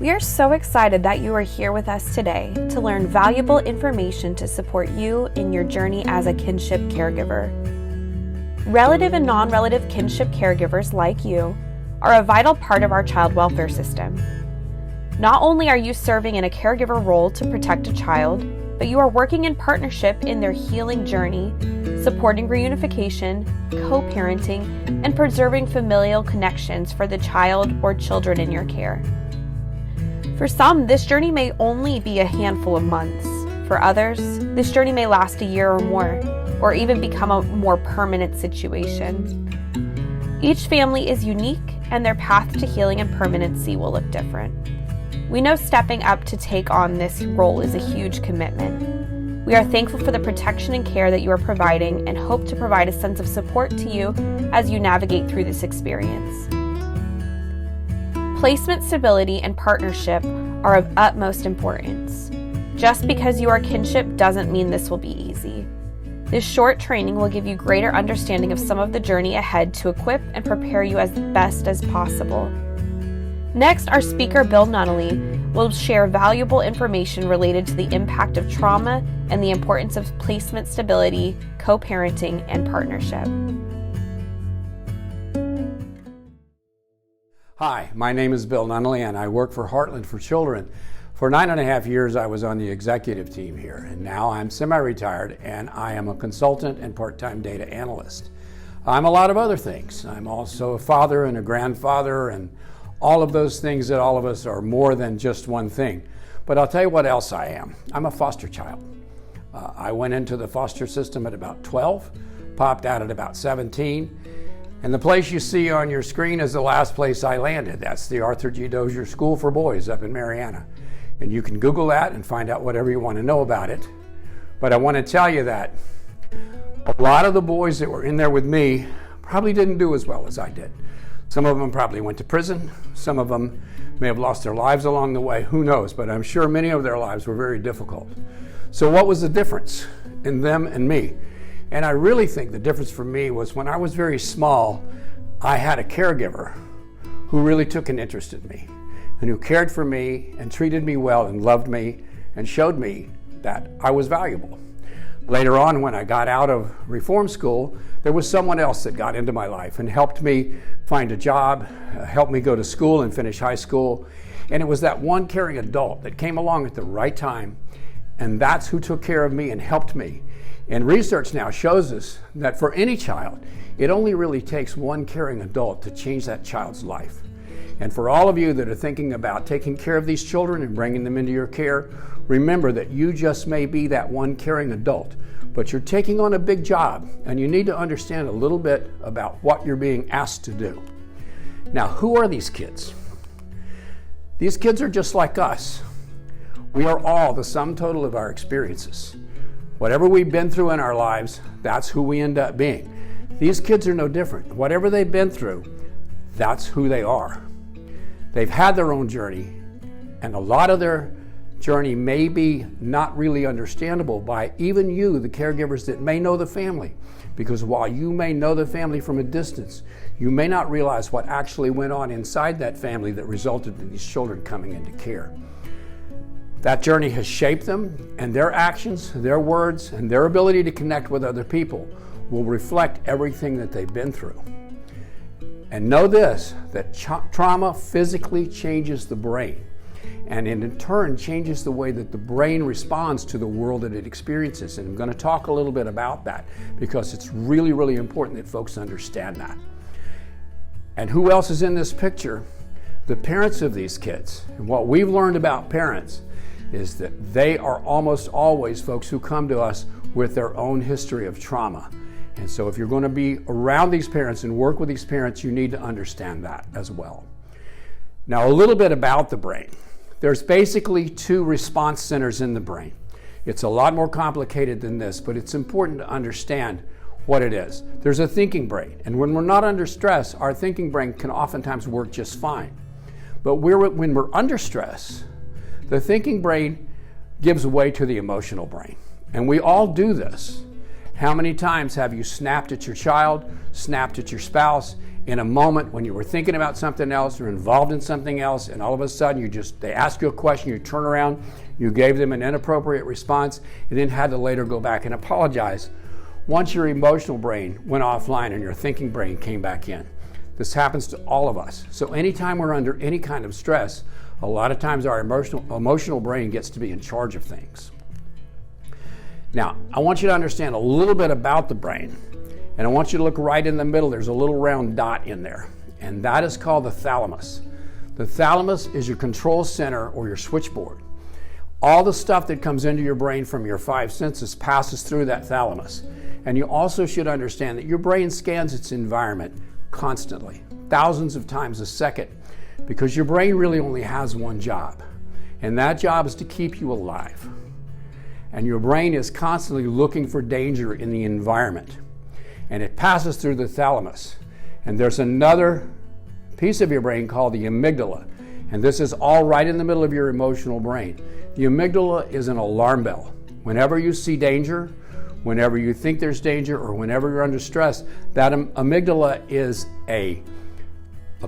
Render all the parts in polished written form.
We are so excited that you are here with us today to learn valuable information to support you in your journey as a kinship caregiver. Relative and non-relative kinship caregivers like you are a vital part of our child welfare system. Not only are you serving in a caregiver role to protect a child, but you are working in partnership in their healing journey, supporting reunification, co-parenting, and preserving familial connections for the child or children in your care. For some, this journey may only be a handful of months. For others, this journey may last a year or more, or even become a more permanent situation. Each family is unique, and their path to healing and permanency will look different. We know stepping up to take on this role is a huge commitment. We are thankful for the protection and care that you are providing and hope to provide a sense of support to you as you navigate through this experience. Placement stability and partnership are of utmost importance. Just because you are kinship doesn't mean this will be easy. This short training will give you greater understanding of some of the journey ahead to equip and prepare you as best as possible. Next, our speaker, Bill Nunnally, will share valuable information related to the impact of trauma and the importance of placement stability, co-parenting, and partnership. Hi, my name is Bill Nunnally, and I work for Heartland for Children. For 9.5 years, I was on the executive team here, and now I'm semi-retired, and I am a consultant and part-time data analyst. I'm a lot of other things. I'm also a father and a grandfather, and all of those things that all of us are more than just one thing. But I'll tell you what else I am. I'm a foster child. I went into the foster system at about 12, popped out at about 17, and the place you see on your screen is the last place I landed. That's the Arthur G. Dozier School for Boys up in Marianna. And you can Google that and find out whatever you want to know about it. But I want to tell you that a lot of the boys that were in there with me probably didn't do as well as I did. Some of them probably went to prison. Some of them may have lost their lives along the way. Who knows? But I'm sure many of their lives were very difficult. So what was the difference in them and me? And I really think the difference for me was when I was very small, I had a caregiver who really took an interest in me and who cared for me and treated me well and loved me and showed me that I was valuable. Later on, when I got out of reform school, there was someone else that got into my life and helped me find a job, helped me go to school and finish high school. And it was that one caring adult that came along at the right time, and that's who took care of me and helped me. And research now shows us that for any child, it only really takes one caring adult to change that child's life. And for all of you that are thinking about taking care of these children and bringing them into your care, remember that you just may be that one caring adult, but you're taking on a big job, and you need to understand a little bit about what you're being asked to do. Now, who are these kids? These kids are just like us. We are all the sum total of our experiences. Whatever we've been through in our lives, that's who we end up being. These kids are no different. Whatever they've been through, that's who they are. They've had their own journey, and a lot of their journey may be not really understandable by even you, the caregivers that may know the family. Because while you may know the family from a distance, you may not realize what actually went on inside that family that resulted in these children coming into care. That journey has shaped them, and their actions, their words, and their ability to connect with other people will reflect everything that they've been through. And know this, that trauma physically changes the brain, and in turn changes the way that the brain responds to the world that it experiences. And I'm going to talk a little bit about that because it's really, really important that folks understand that. And who else is in this picture? The parents of these kids. And what we've learned about parents is that they are almost always folks who come to us with their own history of trauma. And so if you're going to be around these parents and work with these parents, you need to understand that as well. Now, a little bit about the brain. There's basically 2 response centers in the brain. It's a lot more complicated than this, but it's important to understand what it is. There's a thinking brain, and when we're not under stress, our thinking brain can oftentimes work just fine. But when we're under stress, the thinking brain gives way to the emotional brain. And we all do this. How many times have you snapped at your child, snapped at your spouse, in a moment when you were thinking about something else or involved in something else, and all of a sudden they ask you a question, you turn around, you gave them an inappropriate response, and then had to later go back and apologize. Once your emotional brain went offline and your thinking brain came back in. This happens to all of us. So anytime we're under any kind of stress, a lot of times our emotional brain gets to be in charge of things. Now, I want you to understand a little bit about the brain, and I want you to look right in the middle. There's a little round dot in there, and that is called the thalamus. The thalamus is your control center or your switchboard. All the stuff that comes into your brain from your 5 senses passes through that thalamus. And you also should understand that your brain scans its environment constantly, thousands of times a second, because your brain really only has one job, and that job is to keep you alive. And your brain is constantly looking for danger in the environment, and it passes through the thalamus. And there's another piece of your brain called the amygdala, and this is all right in the middle of your emotional brain. The amygdala is an alarm bell. Whenever you see danger, whenever you think there's danger, or whenever you're under stress, that amygdala is a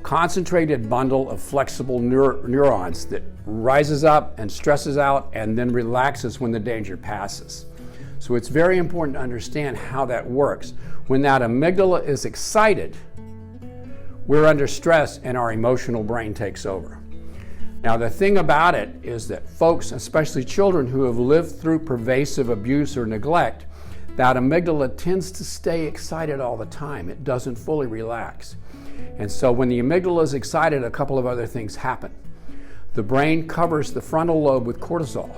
concentrated bundle of flexible neurons that rises up and stresses out and then relaxes when the danger passes. So it's very important to understand how that works. When that amygdala is excited, we're under stress and our emotional brain takes over. Now, the thing about it is that folks, especially children who have lived through pervasive abuse or neglect, that amygdala tends to stay excited all the time. It doesn't fully relax. And so when the amygdala is excited, a couple of other things happen. The brain covers the frontal lobe with cortisol,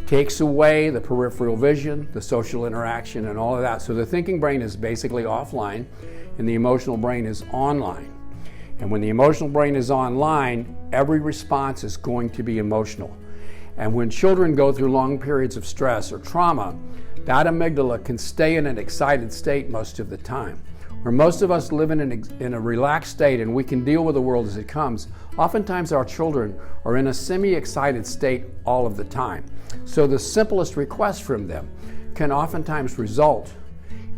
takes away the peripheral vision, the social interaction, and all of that. So the thinking brain is basically offline, and the emotional brain is online. And when the emotional brain is online, every response is going to be emotional. And when children go through long periods of stress or trauma, that amygdala can stay in an excited state most of the time. Where most of us live in a relaxed state and we can deal with the world as it comes, oftentimes our children are in a semi-excited state all of the time. So the simplest request from them can oftentimes result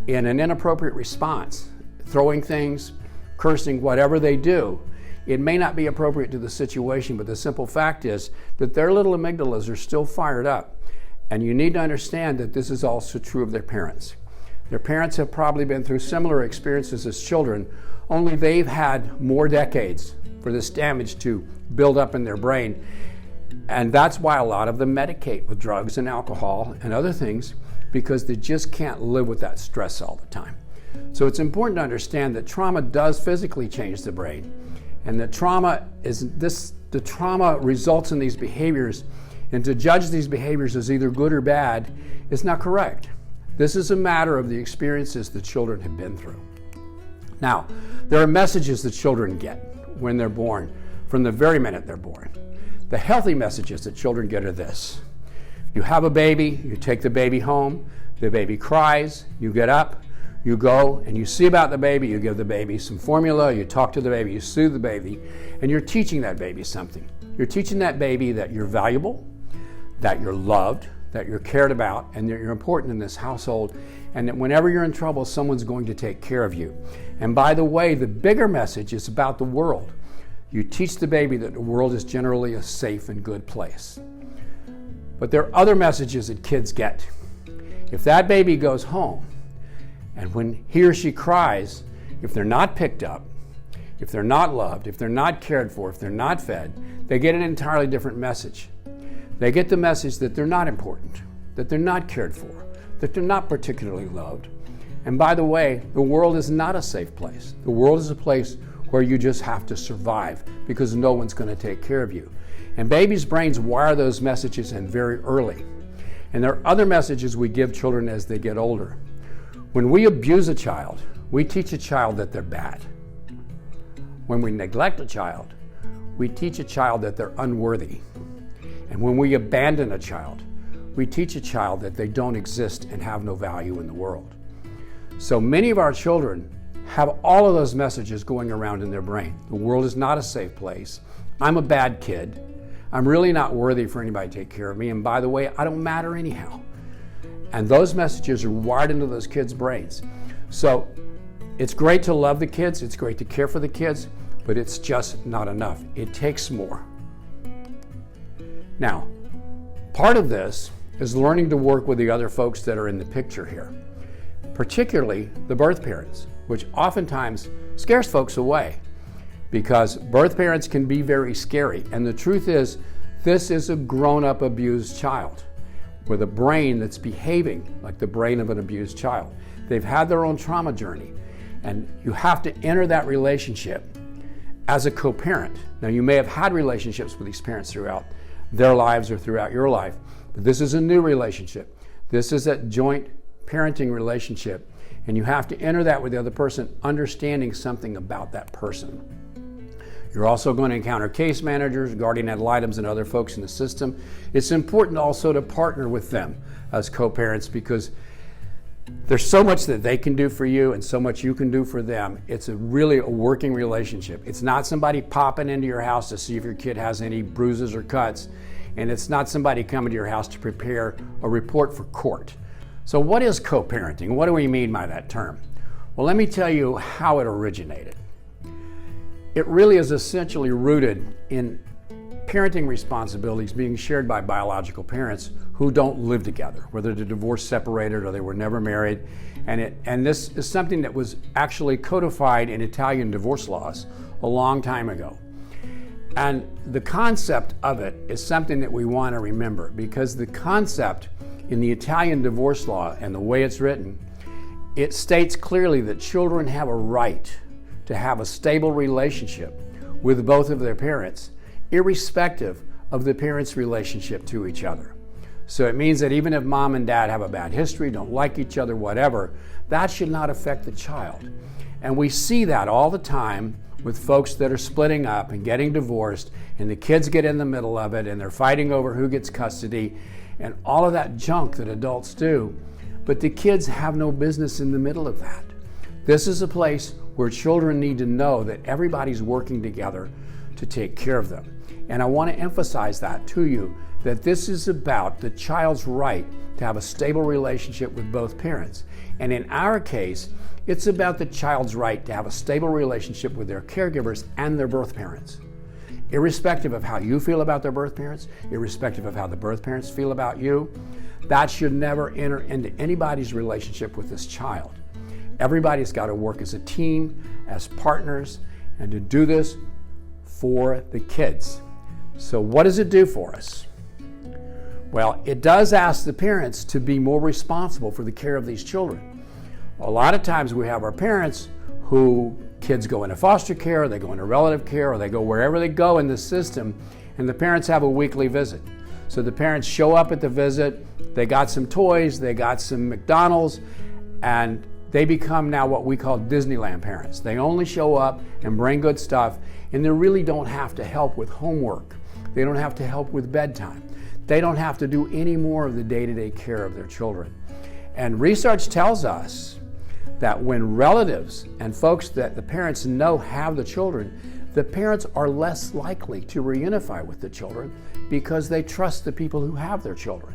in an inappropriate response, throwing things, cursing, whatever they do. It may not be appropriate to the situation, but the simple fact is that their little amygdalas are still fired up. And you need to understand that this is also true of their parents. Their parents have probably been through similar experiences as children, only they've had more decades for this damage to build up in their brain. And that's why a lot of them medicate with drugs and alcohol and other things, because they just can't live with that stress all the time. So it's important to understand that trauma does physically change the brain, and that the trauma results in these behaviors, and to judge these behaviors as either good or bad is not correct. This is a matter of the experiences the children have been through. Now, there are messages that children get when they're born, from the very minute they're born. The healthy messages that children get are this. You have a baby, you take the baby home, the baby cries, you get up, you go and you see about the baby, you give the baby some formula, you talk to the baby, you soothe the baby, and you're teaching that baby something. You're teaching that baby that you're valuable, that you're loved, that you're cared about, and that you're important in this household, and that whenever you're in trouble, someone's going to take care of you. And by the way, the bigger message is about the world. You teach the baby that the world is generally a safe and good place. But there are other messages that kids get. If that baby goes home, and when he or she cries, if they're not picked up, if they're not loved, if they're not cared for, if they're not fed, they get an entirely different message. They get the message that they're not important, that they're not cared for, that they're not particularly loved. And by the way, the world is not a safe place. The world is a place where you just have to survive because no one's going to take care of you. And babies' brains wire those messages in very early. And there are other messages we give children as they get older. When we abuse a child, we teach a child that they're bad. When we neglect a child, we teach a child that they're unworthy. And when we abandon a child, we teach a child that they don't exist and have no value in the world. So many of our children have all of those messages going around in their brain. The world is not a safe place. I'm a bad kid. I'm really not worthy for anybody to take care of me. And by the way, I don't matter anyhow. And those messages are wired into those kids' brains. So It's great to love the kids, it's great to care for the kids, but it's just not enough. It takes more. Now, part of this is learning to work with the other folks that are in the picture here, particularly the birth parents, which oftentimes scares folks away because birth parents can be very scary. And the truth is, this is a grown-up abused child with a brain that's behaving like the brain of an abused child. They've had their own trauma journey, and you have to enter that relationship as a co-parent. Now, you may have had relationships with these parents throughout their lives or throughout your life, but this is a new relationship. This is a joint parenting relationship, and you have to enter that with the other person, understanding something about that person. You're also going to encounter case managers, guardian ad litems, and other folks in the system. It's important also to partner with them as co-parents because there's so much that they can do for you and so much you can do for them. It's really a working relationship. It's not somebody popping into your house to see if your kid has any bruises or cuts, and it's not somebody coming to your house to prepare a report for court. So what is co-parenting? What do we mean by that term? Well, let me tell you how it originated. It really is essentially rooted in parenting responsibilities being shared by biological parents who don't live together, whether they're divorced, separated, or they were never married. And this is something that was actually codified in Italian divorce laws a long time ago. And the concept of it is something that we want to remember, because the concept in the Italian divorce law and the way it's written, it states clearly that children have a right to have a stable relationship with both of their parents, irrespective of the parents' relationship to each other. So it means that even if mom and dad have a bad history, don't like each other, whatever, that should not affect the child. And we see that all the time with folks that are splitting up and getting divorced, and the kids get in the middle of it, and they're fighting over who gets custody, and all of that junk that adults do. But the kids have no business in the middle of that. This is a place where children need to know that everybody's working together to take care of them. And I want to emphasize that to you, that this is about the child's right to have a stable relationship with both parents. And in our case, it's about the child's right to have a stable relationship with their caregivers and their birth parents. Irrespective of how you feel about their birth parents, irrespective of how the birth parents feel about you, that should never enter into anybody's relationship with this child. Everybody's got to work as a team, as partners, and to do this for the kids. So what does it do for us? Well, it does ask the parents to be more responsible for the care of these children. A lot of times we have our parents who kids go into foster care, or they go into relative care, or they go wherever they go in the system, and the parents have a weekly visit. So the parents show up at the visit, they got some toys, they got some McDonald's, and they become now what we call Disneyland parents. They only show up and bring good stuff, and they really don't have to help with homework. They don't have to help with bedtime. They don't have to do any more of the day-to-day care of their children. And research tells us that when relatives and folks that the parents know have the children, the parents are less likely to reunify with the children because they trust the people who have their children.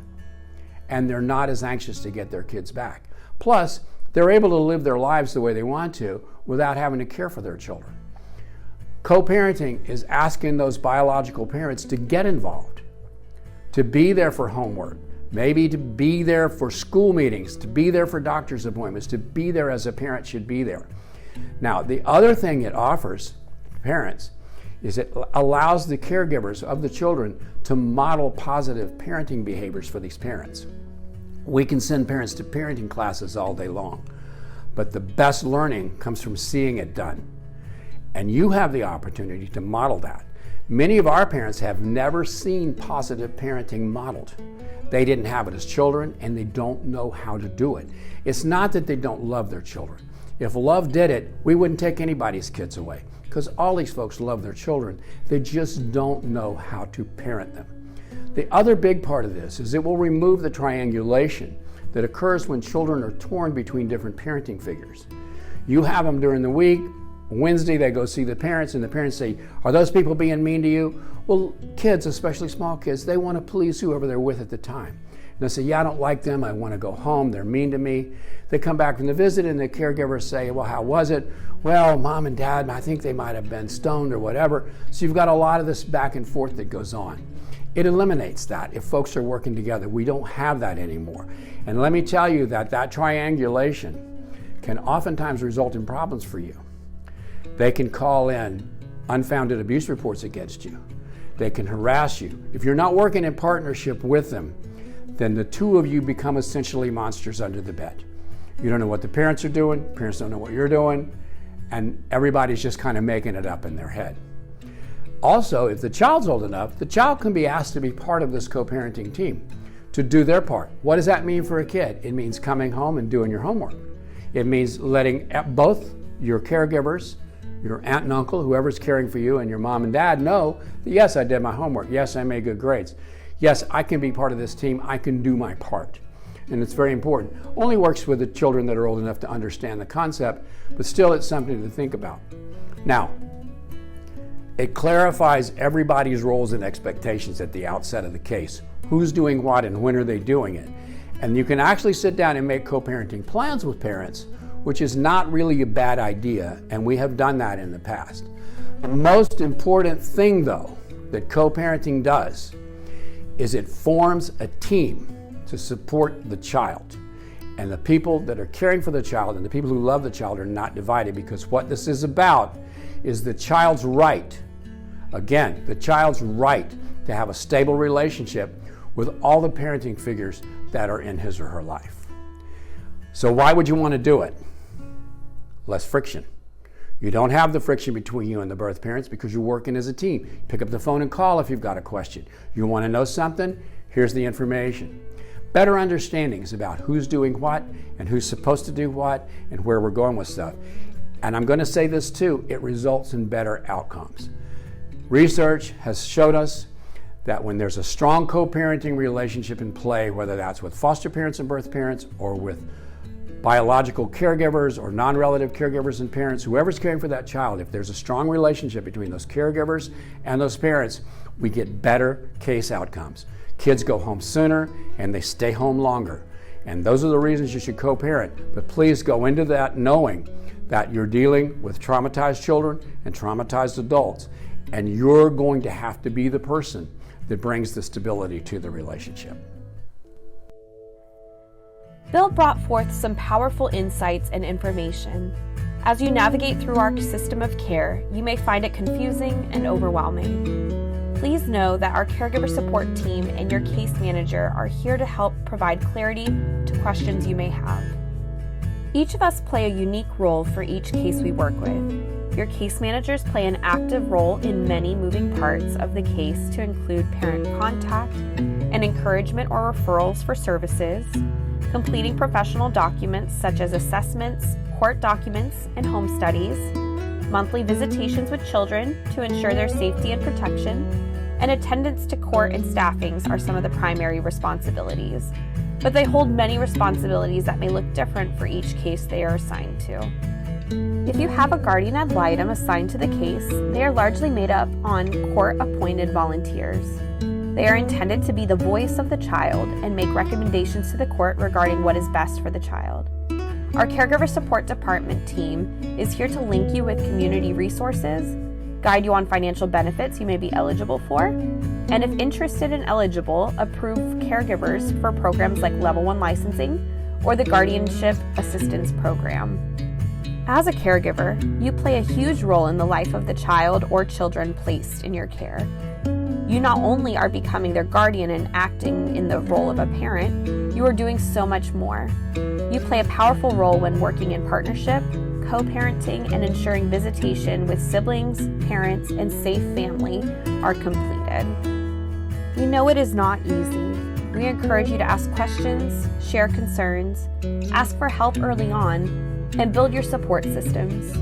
And they're not as anxious to get their kids back. Plus, they're able to live their lives the way they want to without having to care for their children. Co-parenting is asking those biological parents to get involved, to be there for homework, maybe to be there for school meetings, to be there for doctor's appointments, to be there as a parent should be there. Now, the other thing it offers parents is it allows the caregivers of the children to model positive parenting behaviors for these parents. We can send parents to parenting classes all day long, but the best learning comes from seeing it done. And you have the opportunity to model that. Many of our parents have never seen positive parenting modeled. They didn't have it as children, and they don't know how to do it. It's not that they don't love their children. If love did it, we wouldn't take anybody's kids away, because all these folks love their children. They just don't know how to parent them. The other big part of this is it will remove the triangulation that occurs when children are torn between different parenting figures. You have them during the week. Wednesday they go see the parents, and the parents say, "Are those people being mean to you?" Well, kids, especially small kids, they want to please whoever they're with at the time. And they say, yeah, I don't like them, I want to go home, they're mean to me. They come back from the visit and the caregivers say, well, how was it? Well, mom and dad, I think they might have been stoned or whatever. So you've got a lot of this back and forth that goes on. It eliminates that if folks are working together. We don't have that anymore. And let me tell you that triangulation can oftentimes result in problems for you. They can call in unfounded abuse reports against you. They can harass you. If you're not working in partnership with them, then the two of you become essentially monsters under the bed. You don't know what the parents are doing, parents don't know what you're doing, and everybody's just kind of making it up in their head. Also, if the child's old enough, the child can be asked to be part of this co-parenting team, to do their part. What does that mean for a kid? It means coming home and doing your homework. It means letting both your caregivers, your aunt and uncle, whoever's caring for you, and your mom and dad know that, yes, I did my homework. Yes, I made good grades. Yes, I can be part of this team. I can do my part. And it's very important. Only works with the children that are old enough to understand the concept, but still it's something to think about. Now, it clarifies everybody's roles and expectations at the outset of the case. Who's doing what and when are they doing it? And you can actually sit down and make co-parenting plans with parents, which is not really a bad idea, and we have done that in the past. The most important thing, though, that co-parenting does is it forms a team to support the child. And the people that are caring for the child and the people who love the child are not divided, because what this is about is the child's right, again, the child's right to have a stable relationship with all the parenting figures that are in his or her life. So why would you want to do it? Less friction. You don't have the friction between you and the birth parents because you're working as a team. Pick up the phone and call if you've got a question. You want to know something? Here's the information. Better understandings about who's doing what and who's supposed to do what and where we're going with stuff. And I'm going to say this too, it results in better outcomes. Research has showed us that when there's a strong co-parenting relationship in play, whether that's with foster parents and birth parents or with biological caregivers or non-relative caregivers and parents, whoever's caring for that child, if there's a strong relationship between those caregivers and those parents, we get better case outcomes. Kids go home sooner and they stay home longer. And those are the reasons you should co-parent. But please go into that knowing that you're dealing with traumatized children and traumatized adults, and you're going to have to be the person that brings the stability to the relationship. Bill brought forth some powerful insights and information. As you navigate through our system of care, you may find it confusing and overwhelming. Please know that our caregiver support team and your case manager are here to help provide clarity to questions you may have. Each of us play a unique role for each case we work with. Your case managers play an active role in many moving parts of the case to include parent contact and encouragement or referrals for services, completing professional documents such as assessments, court documents, and home studies, monthly visitations with children to ensure their safety and protection, and attendance to court and staffings are some of the primary responsibilities. But they hold many responsibilities that may look different for each case they are assigned to. If you have a guardian ad litem assigned to the case, they are largely made up on court-appointed volunteers. They are intended to be the voice of the child and make recommendations to the court regarding what is best for the child. Our Caregiver Support Department team is here to link you with community resources, guide you on financial benefits you may be eligible for, and if interested and eligible, approve caregivers for programs like Level 1 licensing or the Guardianship Assistance Program. As a caregiver, you play a huge role in the life of the child or children placed in your care. You not only are becoming their guardian and acting in the role of a parent, you are doing so much more. You play a powerful role when working in partnership, co-parenting, and ensuring visitation with siblings, parents, and safe family are completed. We know it is not easy. We encourage you to ask questions, share concerns, ask for help early on, and build your support systems.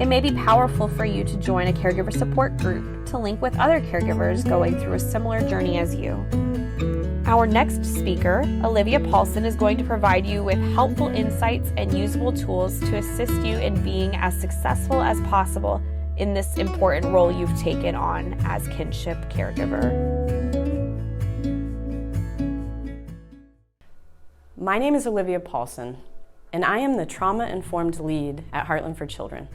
It may be powerful for you to join a caregiver support group to link with other caregivers going through a similar journey as you. Our next speaker, Olivia Paulson, is going to provide you with helpful insights and usable tools to assist you in being as successful as possible in this important role you've taken on as kinship caregiver. My name is Olivia Paulson, and I am the Trauma-Informed Lead at Heartland for Children,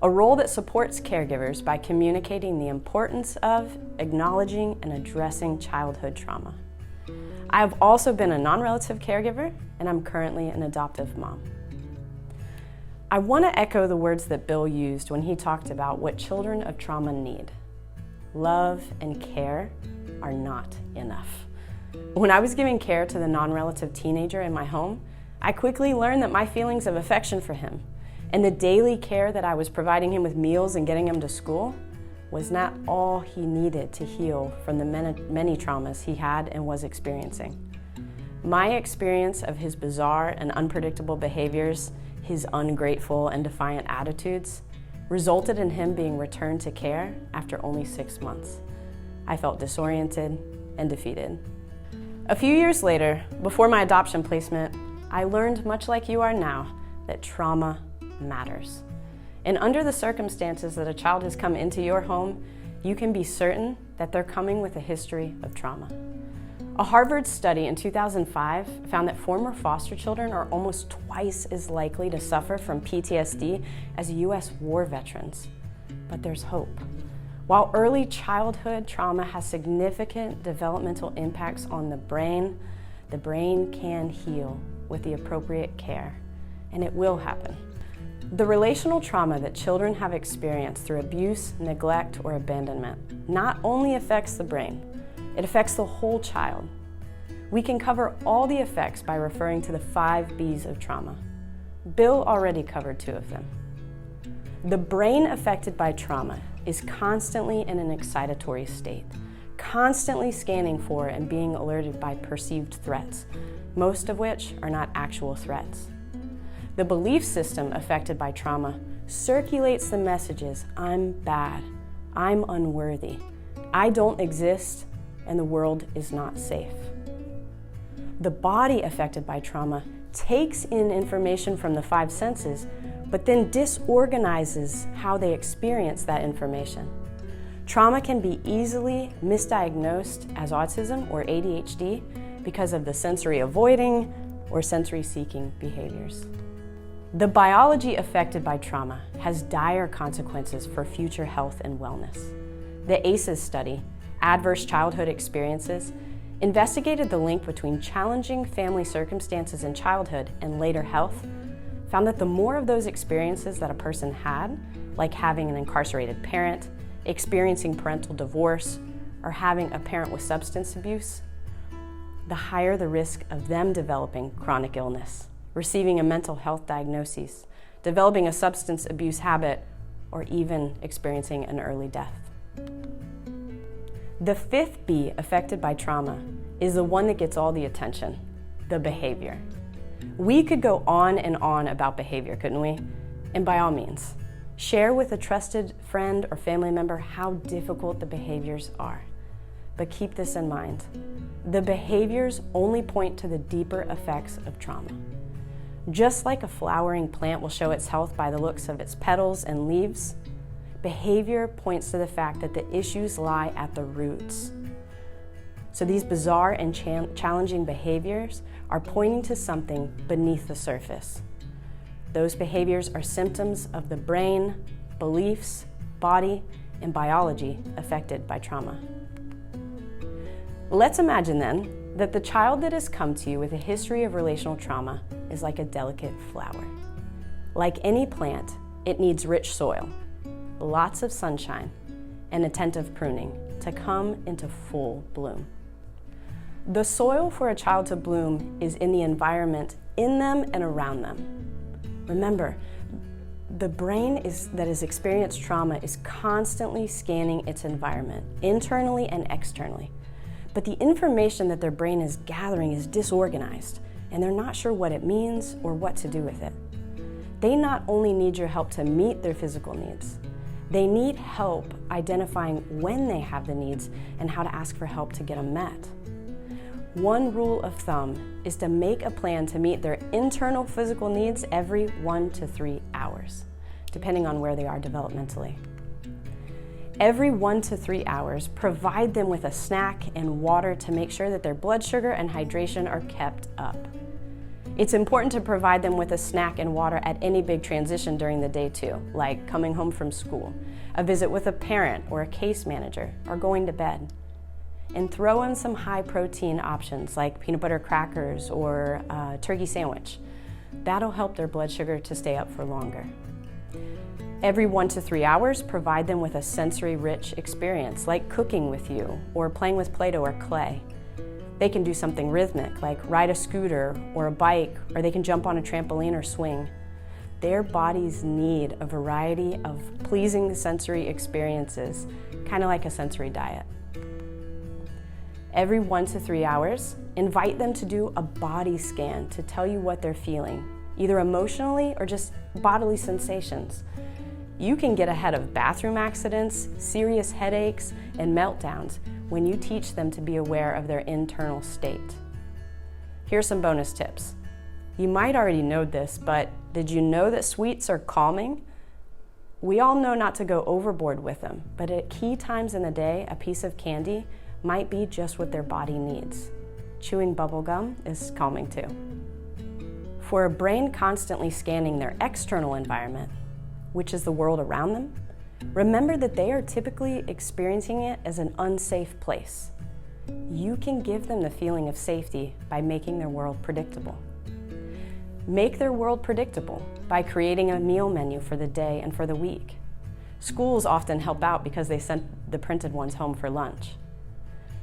a role that supports caregivers by communicating the importance of acknowledging and addressing childhood trauma. I have also been a non-relative caregiver, and I'm currently an adoptive mom. I want to echo the words that Bill used when he talked about what children of trauma need. Love and care are not enough. When I was giving care to the non-relative teenager in my home, I quickly learned that my feelings of affection for him and the daily care that I was providing him with meals and getting him to school was not all he needed to heal from the many traumas he had and was experiencing. My experience of his bizarre and unpredictable behaviors, his ungrateful and defiant attitudes, resulted in him being returned to care after only 6 months. I felt disoriented and defeated. A few years later, before my adoption placement, I learned, much like you are now, that trauma matters. And under the circumstances that a child has come into your home, you can be certain that they're coming with a history of trauma. A Harvard study in 2005 found that former foster children are almost twice as likely to suffer from PTSD as US war veterans. But there's hope. While early childhood trauma has significant developmental impacts on the brain can heal with the appropriate care, and it will happen. The relational trauma that children have experienced through abuse, neglect, or abandonment not only affects the brain, it affects the whole child. We can cover all the effects by referring to the 5 B's of trauma. Bill already covered 2 of them. The brain affected by trauma is constantly in an excitatory state, constantly scanning for and being alerted by perceived threats, most of which are not actual threats. The belief system affected by trauma circulates the messages, I'm bad, I'm unworthy, I don't exist, and the world is not safe. The body affected by trauma takes in information from the 5 senses, but then disorganizes how they experience that information. Trauma can be easily misdiagnosed as autism or ADHD because of the sensory avoiding or sensory seeking behaviors. The biology affected by trauma has dire consequences for future health and wellness. The ACEs study, Adverse Childhood Experiences, investigated the link between challenging family circumstances in childhood and later health, found that the more of those experiences that a person had, like having an incarcerated parent, experiencing parental divorce, or having a parent with substance abuse, the higher the risk of them developing chronic illness, receiving a mental health diagnosis, developing a substance abuse habit, or even experiencing an early death. The 5th B affected by trauma is the one that gets all the attention, the behavior. We could go on and on about behavior, couldn't we? And by all means, share with a trusted friend or family member how difficult the behaviors are. But keep this in mind. The behaviors only point to the deeper effects of trauma. Just like a flowering plant will show its health by the looks of its petals and leaves, behavior points to the fact that the issues lie at the roots. So these bizarre and challenging behaviors are pointing to something beneath the surface. Those behaviors are symptoms of the brain, beliefs, body, and biology affected by trauma. Let's imagine then that the child that has come to you with a history of relational trauma is like a delicate flower. Like any plant, it needs rich soil, lots of sunshine, and attentive pruning to come into full bloom. The soil for a child to bloom is in the environment in them and around them. Remember, the brain that has experienced trauma is constantly scanning its environment, internally and externally. But the information that their brain is gathering is disorganized, and they're not sure what it means or what to do with it. They not only need your help to meet their physical needs, they need help identifying when they have the needs and how to ask for help to get them met. One rule of thumb is to make a plan to meet their internal physical needs every 1 to 3 hours, depending on where they are developmentally. Every 1 to 3 hours, provide them with a snack and water to make sure that their blood sugar and hydration are kept up. It's important to provide them with a snack and water at any big transition during the day too, like coming home from school, a visit with a parent or a case manager, or going to bed. And throw in some high protein options like peanut butter crackers or a turkey sandwich. That'll help their blood sugar to stay up for longer. Every 1 to 3 hours, provide them with a sensory-rich experience like cooking with you or playing with Play-Doh or clay. They can do something rhythmic like ride a scooter or a bike, or they can jump on a trampoline or swing. Their bodies need a variety of pleasing sensory experiences, kind of like a sensory diet. Every 1 to 3 hours, invite them to do a body scan to tell you what they're feeling, either emotionally or just bodily sensations. You can get ahead of bathroom accidents, serious headaches, and meltdowns when you teach them to be aware of their internal state. Here's some bonus tips. You might already know this, but did you know that sweets are calming? We all know not to go overboard with them, but at key times in the day, a piece of candy might be just what their body needs. Chewing bubble gum is calming too. For a brain constantly scanning their external environment, which is the world around them, remember that they are typically experiencing it as an unsafe place. You can give them the feeling of safety by making their world predictable. Make their world predictable by creating a meal menu for the day and for the week. Schools often help out because they send the printed ones home for lunch.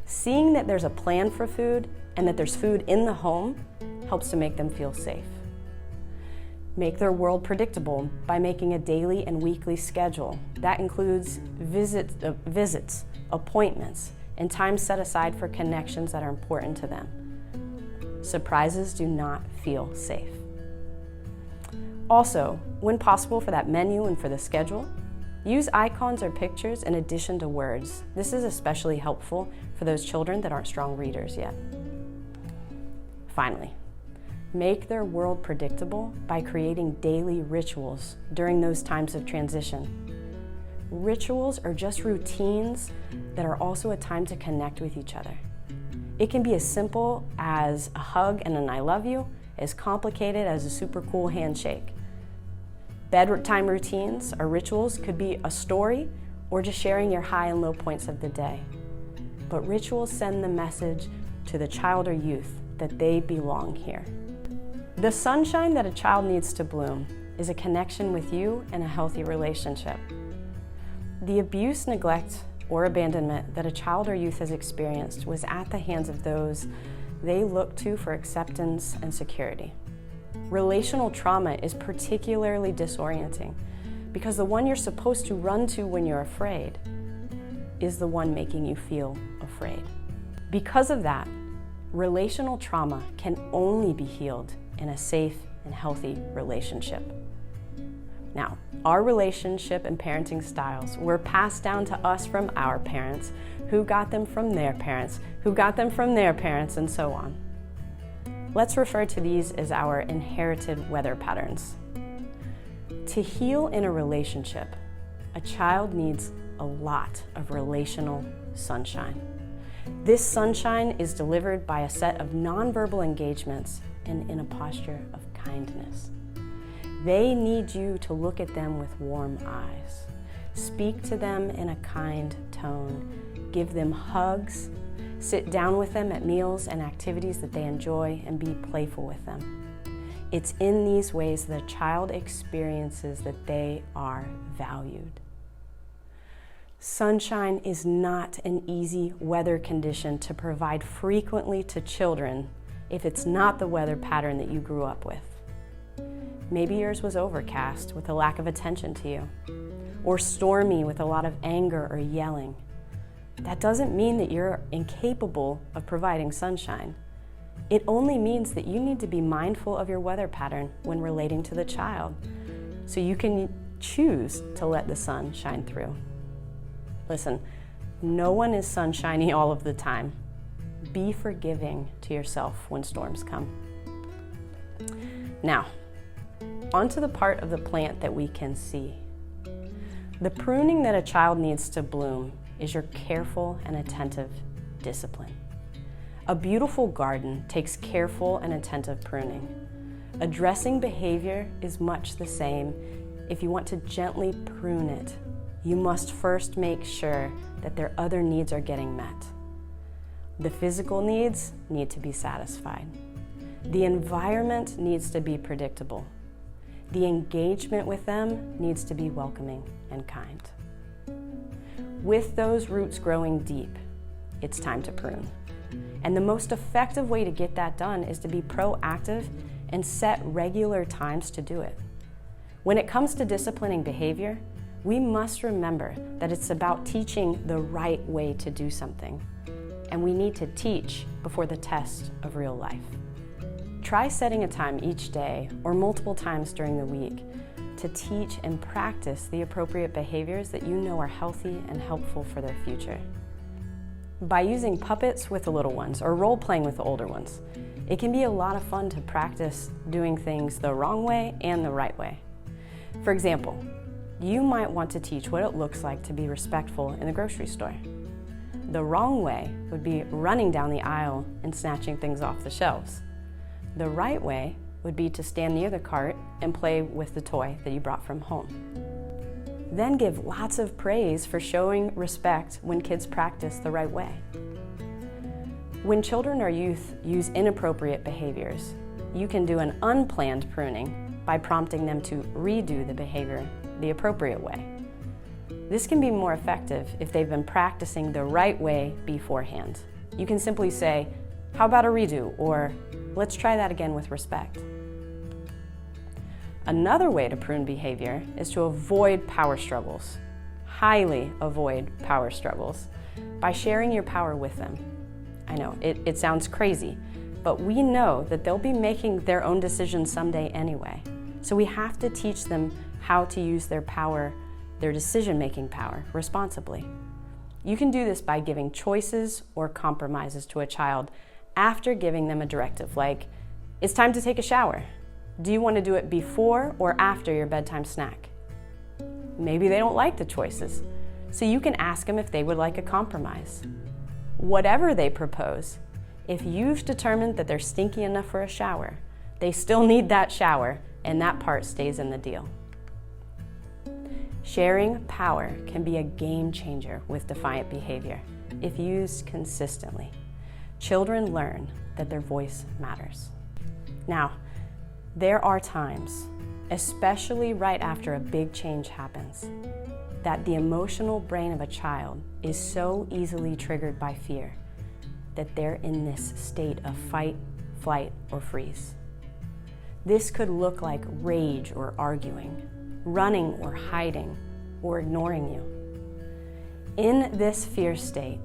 Seeing that there's a plan for food and that there's food in the home helps to make them feel safe. Make their world predictable by making a daily and weekly schedule. That includes visits, appointments, and time set aside for connections that are important to them. Surprises do not feel safe. Also, when possible for that menu and for the schedule, use icons or pictures in addition to words. This is especially helpful for those children that aren't strong readers yet. Finally, make their world predictable by creating daily rituals during those times of transition. Rituals are just routines that are also a time to connect with each other. It can be as simple as a hug and an I love you, as complicated as a super cool handshake. Bedtime routines or rituals could be a story or just sharing your high and low points of the day. But rituals send the message to the child or youth that they belong here. The sunshine that a child needs to bloom is a connection with you and a healthy relationship. The abuse, neglect, or abandonment that a child or youth has experienced was at the hands of those they look to for acceptance and security. Relational trauma is particularly disorienting because the one you're supposed to run to when you're afraid is the one making you feel afraid. Because of that, relational trauma can only be healed in a safe and healthy relationship. Now, our relationship and parenting styles were passed down to us from our parents, who got them from their parents, who got them from their parents, and so on. Let's refer to these as our inherited weather patterns. To heal in a relationship, a child needs a lot of relational sunshine. This sunshine is delivered by a set of nonverbal engagements and in a posture of kindness. They need you to look at them with warm eyes. Speak to them in a kind tone. Give them hugs. Sit down with them at meals and activities that they enjoy and be playful with them. It's in these ways that a child experiences that they are valued. Sunshine is not an easy weather condition to provide frequently to children if it's not the weather pattern that you grew up with. Maybe yours was overcast with a lack of attention to you, or stormy with a lot of anger or yelling. That doesn't mean that you're incapable of providing sunshine. It only means that you need to be mindful of your weather pattern when relating to the child, so you can choose to let the sun shine through. Listen, no one is sunshiny all of the time. Be forgiving to yourself when storms come. Now, onto the part of the plant that we can see. The pruning that a child needs to bloom is your careful and attentive discipline. A beautiful garden takes careful and attentive pruning. Addressing behavior is much the same. If you want to gently prune it, you must first make sure that their other needs are getting met. The physical needs need to be satisfied. The environment needs to be predictable. The engagement with them needs to be welcoming and kind. With those roots growing deep, it's time to prune. And the most effective way to get that done is to be proactive and set regular times to do it. When it comes to disciplining behavior, we must remember that it's about teaching the right way to do something. And we need to teach before the test of real life. Try setting a time each day or multiple times during the week to teach and practice the appropriate behaviors that you know are healthy and helpful for their future. By using puppets with the little ones or role-playing with the older ones, it can be a lot of fun to practice doing things the wrong way and the right way. For example, you might want to teach what it looks like to be respectful in the grocery store. The wrong way would be running down the aisle and snatching things off the shelves. The right way would be to stand near the cart and play with the toy that you brought from home. Then give lots of praise for showing respect when kids practice the right way. When children or youth use inappropriate behaviors, you can do an unplanned pruning by prompting them to redo the behavior the appropriate way. This can be more effective if they've been practicing the right way beforehand. You can simply say, "How about a redo?" or "Let's try that again with respect." Another way to prune behavior is to avoid power struggles. Highly avoid power struggles by sharing your power with them. I know, it sounds crazy, but we know that they'll be making their own decisions someday anyway. So we have to teach them how to use their power, their decision-making power, responsibly. You can do this by giving choices or compromises to a child after giving them a directive, like, "It's time to take a shower. Do you want to do it before or after your bedtime snack?" Maybe they don't like the choices, so you can ask them if they would like a compromise. Whatever they propose, if you've determined that they're stinky enough for a shower, they still need that shower, and that part stays in the deal. Sharing power can be a game changer with defiant behavior if used consistently. Children learn that their voice matters. Now, there are times, especially right after a big change happens, that the emotional brain of a child is so easily triggered by fear that they're in this state of fight, flight, or freeze. This could look like rage or arguing, running or hiding, or ignoring you. In this fear state,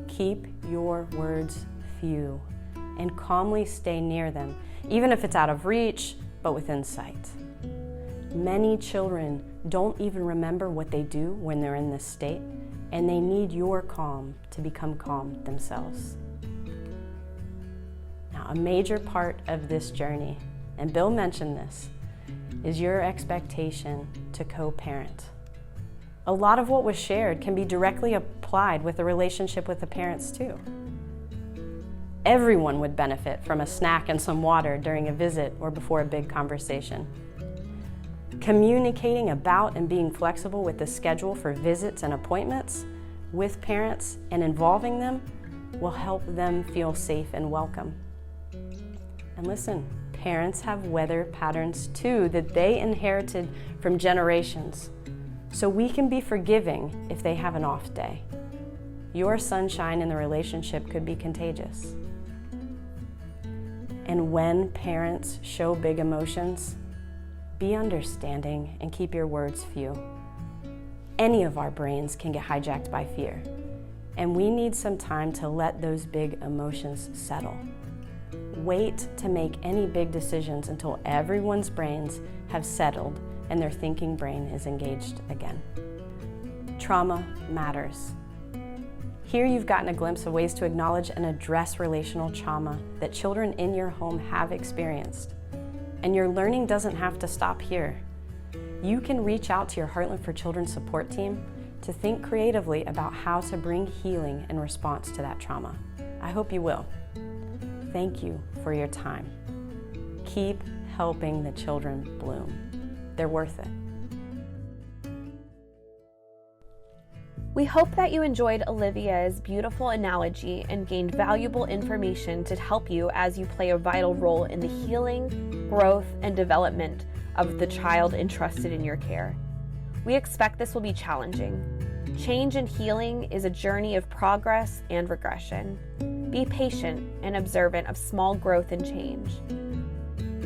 keep your words few and calmly stay near them, even if it's out of reach, but within sight. Many children don't even remember what they do when they're in this state, and they need your calm to become calm themselves. Now, a major part of this journey, and Bill mentioned this, is your expectation to co-parent. A lot of what was shared can be directly applied with the relationship with the parents too. Everyone would benefit from a snack and some water during a visit or before a big conversation. Communicating about and being flexible with the schedule for visits and appointments with parents and involving them will help them feel safe and welcome. And listen, parents have weather patterns too that they inherited from generations, so we can be forgiving if they have an off day. Your sunshine in the relationship could be contagious. And when parents show big emotions, be understanding and keep your words few. Any of our brains can get hijacked by fear, and we need some time to let those big emotions settle. Wait to make any big decisions until everyone's brains have settled and their thinking brain is engaged again. Trauma matters. Here you've gotten a glimpse of ways to acknowledge and address relational trauma that children in your home have experienced. And your learning doesn't have to stop here. You can reach out to your Heartland for Children support team to think creatively about how to bring healing in response to that trauma. I hope you will. Thank you for your time. Keep helping the children bloom. They're worth it. We hope that you enjoyed Olivia's beautiful analogy and gained valuable information to help you as you play a vital role in the healing, growth, and development of the child entrusted in your care. We expect this will be challenging. Change and healing is a journey of progress and regression. Be patient and observant of small growth and change.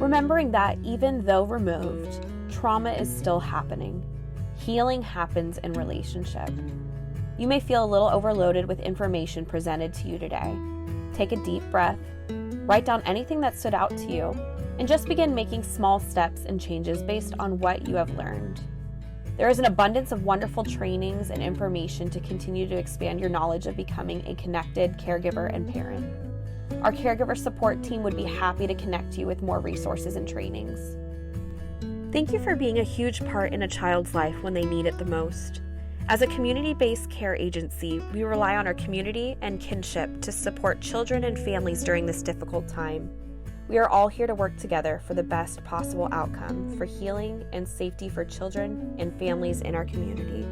Remembering that even though removed, trauma is still happening. Healing happens in relationship. You may feel a little overloaded with information presented to you today. Take a deep breath, write down anything that stood out to you, and just begin making small steps and changes based on what you have learned. There is an abundance of wonderful trainings and information to continue to expand your knowledge of becoming a connected caregiver and parent. Our caregiver support team would be happy to connect you with more resources and trainings. Thank you for being a huge part in a child's life when they need it the most. As a community-based care agency, we rely on our community and kinship to support children and families during this difficult time. We are all here to work together for the best possible outcome for healing and safety for children and families in our community.